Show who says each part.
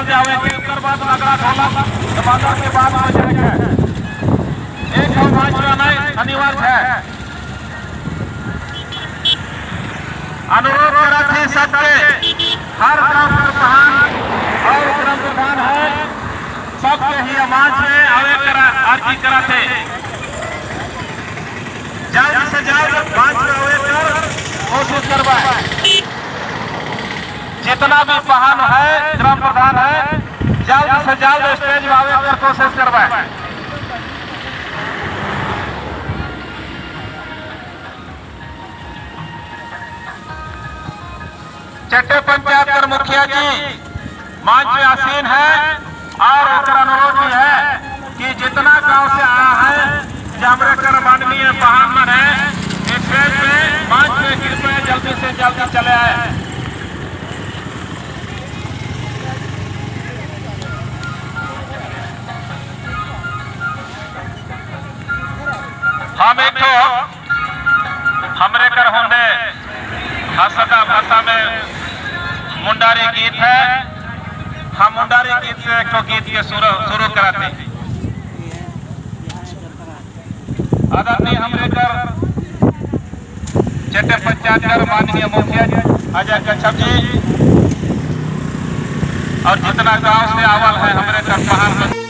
Speaker 1: जल्दी आवे के उत्तर बाद नगरा ढोला दबादा के बाद आ जाएगा। एक समाज बनाना अनिवार्य है। अनुरोध करा थी सबके, हर ग्राम प्रधान और ग्राम प्रधान है सबके ही आवाज में आवे करा अर्जी करा थे। जल्द से जल्द बात आवे कर कोशिश करवाए। जितना भी वाहन है ग्राम प्रधान है जल्द से जल्द स्टेज में आवे कर कोशिश करवाए। चट्टे पंचायत कर मुखिया जी मंच पे आसीन है और अनुरोध भी है कि जितना गांव से आया है जामरे कर माननीय वाहन है स्टेज में मंच पे कृपया जल्दी से जल्दी चले आए। हम एक तो हमरे कर होंगे हसदा भाषा में मुंडारी गीत है। हम मुंडारी गीत से एक गीत के शुरू कराते हैं। आदरणीय हमरे कर चट्टे पंचायत कर माननीय मुखिया अजय कच्छप जी और जितना गांव से आवल है हमरे कर पहाड़